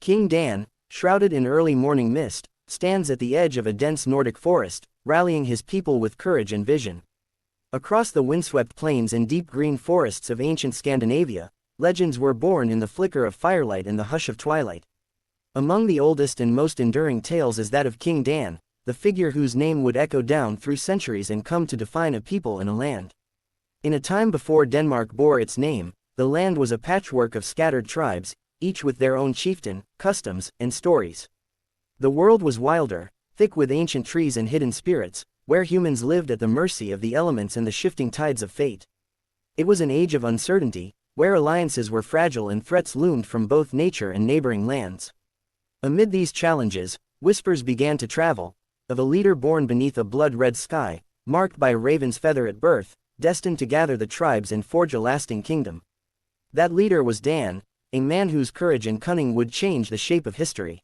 King Dan, shrouded in early morning mist, stands at the edge of a dense Nordic forest, rallying his people with courage and vision. Across the windswept plains and deep green forests of ancient Scandinavia, legends were born in the flicker of firelight and the hush of twilight. Among the oldest and most enduring tales is that of King Dan, the figure whose name would echo down through centuries and come to define a people and a land. In a time before Denmark bore its name, the land was a patchwork of scattered tribes, each with their own chieftain, customs, and stories. The world was wilder, thick with ancient trees and hidden spirits, where humans lived at the mercy of the elements and the shifting tides of fate. It was an age of uncertainty, where alliances were fragile and threats loomed from both nature and neighboring lands. Amid these challenges, whispers began to travel, of a leader born beneath a blood-red sky, marked by a raven's feather at birth, destined to gather the tribes and forge a lasting kingdom. That leader was Dan, a man whose courage and cunning would change the shape of history.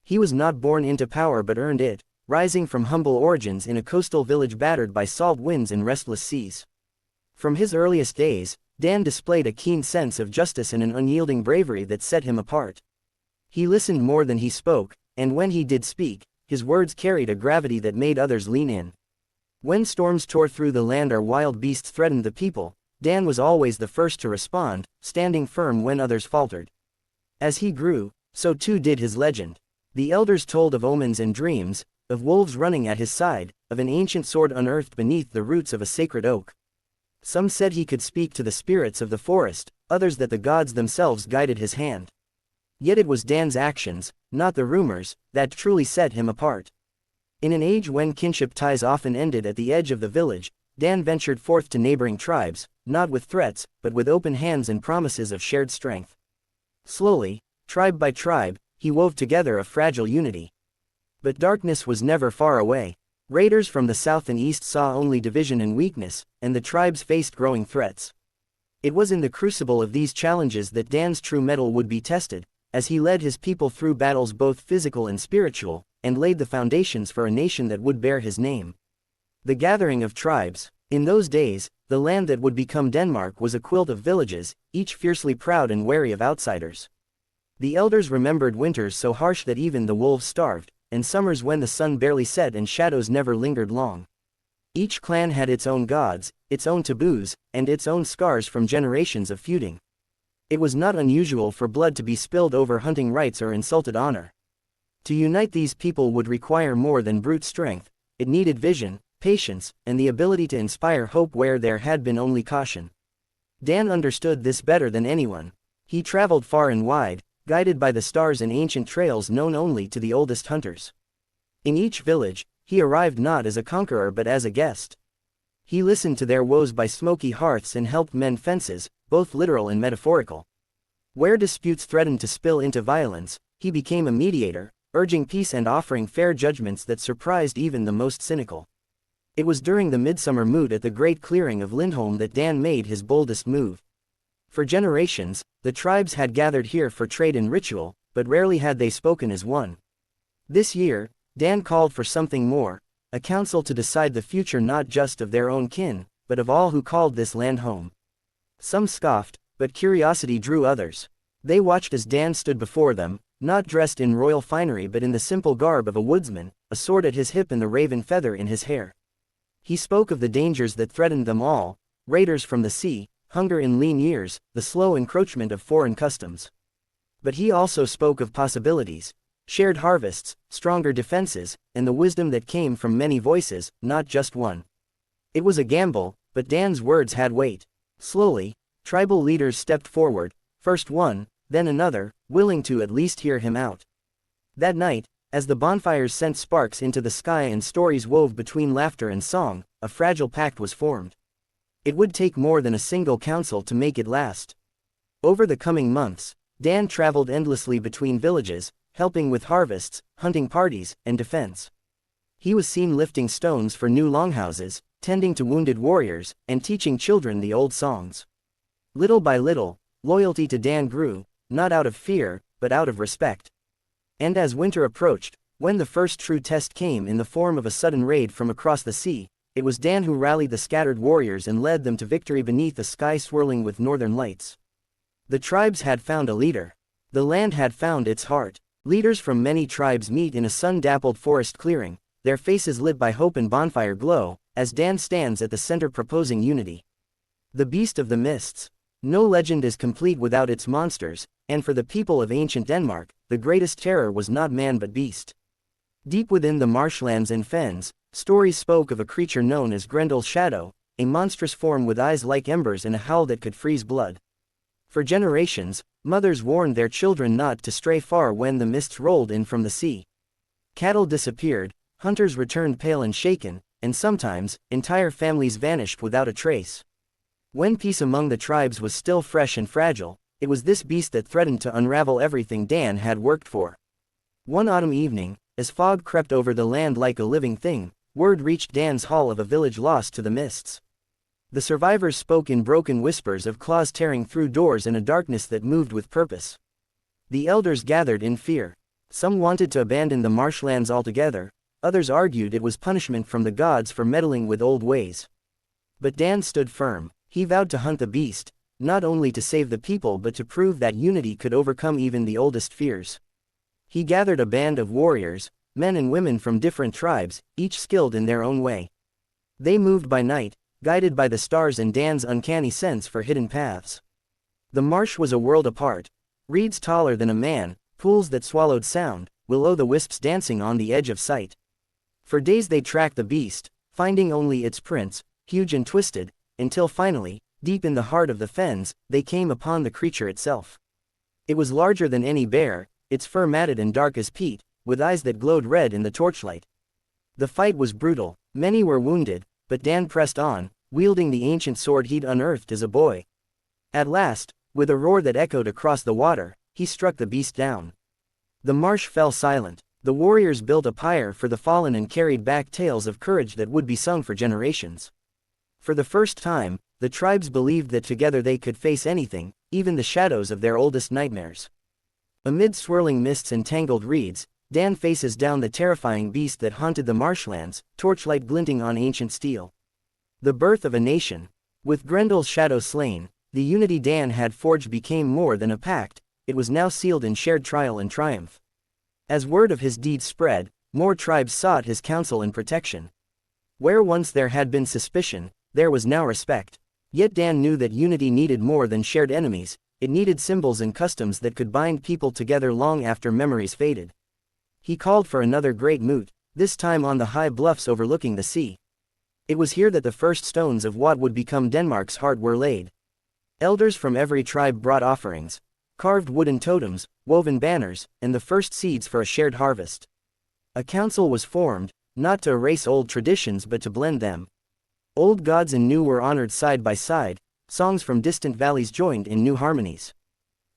He was not born into power but earned it, rising from humble origins in a coastal village battered by salt winds and restless seas. From his earliest days, Dan displayed a keen sense of justice and an unyielding bravery that set him apart. He listened more than he spoke, and when he did speak, his words carried a gravity that made others lean in. When storms tore through the land or wild beasts threatened the people, Dan was always the first to respond, standing firm when others faltered. As he grew, so too did his legend. The elders told of omens and dreams, of wolves running at his side, of an ancient sword unearthed beneath the roots of a sacred oak. Some said he could speak to the spirits of the forest, others that the gods themselves guided his hand. Yet it was Dan's actions, not the rumors, that truly set him apart. In an age when kinship ties often ended at the edge of the village, Dan ventured forth to neighboring tribes, not with threats, but with open hands and promises of shared strength. Slowly, tribe by tribe, he wove together a fragile unity. But darkness was never far away. Raiders from the south and east saw only division and weakness, and the tribes faced growing threats. It was in the crucible of these challenges that Dan's true mettle would be tested, as he led his people through battles both physical and spiritual, and laid the foundations for a nation that would bear his name. The gathering of tribes. In those days, the land that would become Denmark was a quilt of villages, each fiercely proud and wary of outsiders. The elders remembered winters so harsh that even the wolves starved, and summers when the sun barely set and shadows never lingered long. Each clan had its own gods, its own taboos, and its own scars from generations of feuding. It was not unusual for blood to be spilled over hunting rights or insulted honor. To unite these people would require more than brute strength. It needed vision, patience, and the ability to inspire hope where there had been only caution. Dan understood this better than anyone. He traveled far and wide, guided by the stars and ancient trails known only to the oldest hunters. In each village, he arrived not as a conqueror but as a guest. He listened to their woes by smoky hearths and helped mend fences, both literal and metaphorical. Where disputes threatened to spill into violence, he became a mediator, urging peace and offering fair judgments that surprised even the most cynical. It was during the midsummer moot at the great clearing of Lindholm that Dan made his boldest move. For generations, the tribes had gathered here for trade and ritual, but rarely had they spoken as one. This year, Dan called for something more, a council to decide the future not just of their own kin, but of all who called this land home. Some scoffed, but curiosity drew others. They watched as Dan stood before them, not dressed in royal finery but in the simple garb of a woodsman, a sword at his hip and the raven feather in his hair. He spoke of the dangers that threatened them all, raiders from the sea, hunger in lean years, the slow encroachment of foreign customs. But he also spoke of possibilities, shared harvests, stronger defenses, and the wisdom that came from many voices, not just one. It was a gamble, but Dan's words had weight. Slowly, tribal leaders stepped forward, first one, then another, willing to at least hear him out. That night, as the bonfires sent sparks into the sky and stories wove between laughter and song, a fragile pact was formed. It would take more than a single council to make it last. Over the coming months, Dan traveled endlessly between villages, helping with harvests, hunting parties, and defense. He was seen lifting stones for new longhouses, tending to wounded warriors, and teaching children the old songs. Little by little, loyalty to Dan grew, not out of fear, but out of respect. And as winter approached, when the first true test came in the form of a sudden raid from across the sea, it was Dan who rallied the scattered warriors and led them to victory beneath a sky swirling with northern lights. The tribes had found a leader. The land had found its heart. Leaders from many tribes meet in a sun-dappled forest clearing, their faces lit by hope and bonfire glow, as Dan stands at the center proposing unity. The Beast of the Mists. No legend is complete without its monsters, and for the people of ancient Denmark, the greatest terror was not man but beast. Deep within the marshlands and fens, stories spoke of a creature known as Grendel's Shadow, a monstrous form with eyes like embers and a howl that could freeze blood. For generations, mothers warned their children not to stray far when the mists rolled in from the sea. Cattle disappeared, hunters returned pale and shaken, and sometimes, entire families vanished without a trace. When peace among the tribes was still fresh and fragile, it was this beast that threatened to unravel everything Dan had worked for. One autumn evening, as fog crept over the land like a living thing, word reached Dan's hall of a village lost to the mists. The survivors spoke in broken whispers of claws tearing through doors in a darkness that moved with purpose. The elders gathered in fear. Some wanted to abandon the marshlands altogether, others argued it was punishment from the gods for meddling with old ways. But Dan stood firm. He vowed to hunt the beast, not only to save the people but to prove that unity could overcome even the oldest fears. He gathered a band of warriors, men and women from different tribes, each skilled in their own way. They moved by night, guided by the stars and Dan's uncanny sense for hidden paths. The marsh was a world apart. Reeds taller than a man, pools that swallowed sound, will-o'-the-wisps dancing on the edge of sight. For days they tracked the beast, finding only its prints, huge and twisted, until finally, deep in the heart of the fens, they came upon the creature itself. It was larger than any bear, its fur matted and dark as peat, with eyes that glowed red in the torchlight. The fight was brutal, many were wounded, but Dan pressed on, wielding the ancient sword he'd unearthed as a boy. At last, with a roar that echoed across the water, he struck the beast down. The marsh fell silent. The warriors built a pyre for the fallen and carried back tales of courage that would be sung for generations. For the first time, the tribes believed that together they could face anything, even the shadows of their oldest nightmares. Amid swirling mists and tangled reeds, Dan faces down the terrifying beast that haunted the marshlands, torchlight glinting on ancient steel. The birth of a nation. With Grendel's shadow slain, the unity Dan had forged became more than a pact, it was now sealed in shared trial and triumph. As word of his deeds spread, more tribes sought his counsel and protection. Where once there had been suspicion, there was now respect. Yet Dan knew that unity needed more than shared enemies, it needed symbols and customs that could bind people together long after memories faded. He called for another great moot, this time on the high bluffs overlooking the sea. It was here that the first stones of what would become Denmark's heart were laid. Elders from every tribe brought offerings, carved wooden totems, woven banners, and the first seeds for a shared harvest. A council was formed, not to erase old traditions but to blend them. Old gods and new were honored side by side, songs from distant valleys joined in new harmonies.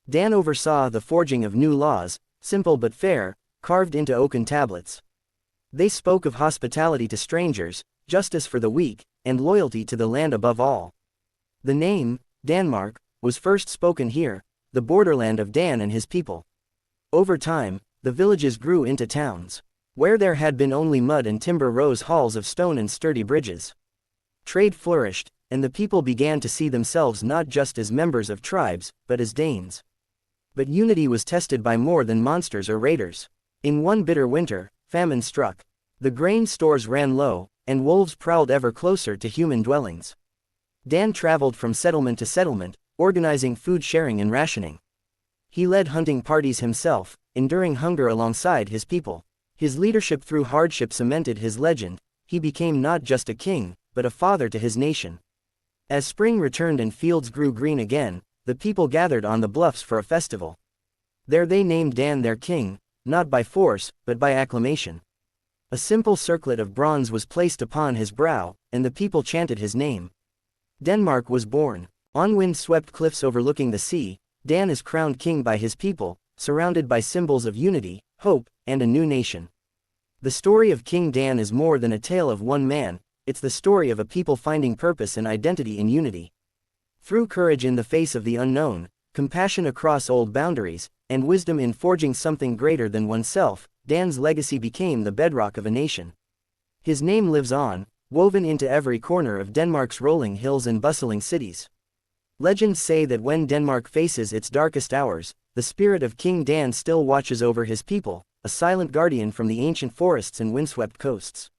Dan oversaw the forging of new laws, simple but fair, carved into oaken tablets. They spoke of hospitality to strangers, justice for the weak, and loyalty to the land above all. The name, Denmark, was first spoken here, the borderland of Dan and his people. Over time, the villages grew into towns. Where there had been only mud and timber rose halls of stone and sturdy bridges. Trade flourished, and the people began to see themselves not just as members of tribes, but as Danes. But unity was tested by more than monsters or raiders. In one bitter winter, famine struck. The grain stores ran low, and wolves prowled ever closer to human dwellings. Dan traveled from settlement to settlement, organizing food sharing and rationing. He led hunting parties himself, enduring hunger alongside his people. His leadership through hardship cemented his legend. He became not just a king, but a father to his nation. As spring returned and fields grew green again, the people gathered on the bluffs for a festival. There they named Dan their king, not by force, but by acclamation. A simple circlet of bronze was placed upon his brow, and the people chanted his name. Denmark was born. On wind-swept cliffs overlooking the sea, Dan is crowned king by his people, surrounded by symbols of unity, hope, and a new nation. The story of King Dan is more than a tale of one man, it's the story of a people finding purpose and identity in unity. Through courage in the face of the unknown, compassion across old boundaries, and wisdom in forging something greater than oneself, Dan's legacy became the bedrock of a nation. His name lives on, woven into every corner of Denmark's rolling hills and bustling cities. Legends say that when Denmark faces its darkest hours, the spirit of King Dan still watches over his people, a silent guardian from the ancient forests and windswept coasts.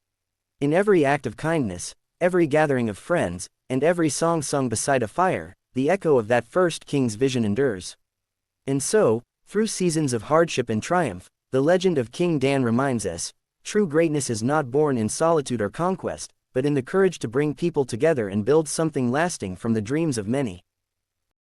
In every act of kindness, every gathering of friends, and every song sung beside a fire, the echo of that first king's vision endures. And so, through seasons of hardship and triumph, the legend of King Dan reminds us, true greatness is not born in solitude or conquest, but in the courage to bring people together and build something lasting from the dreams of many.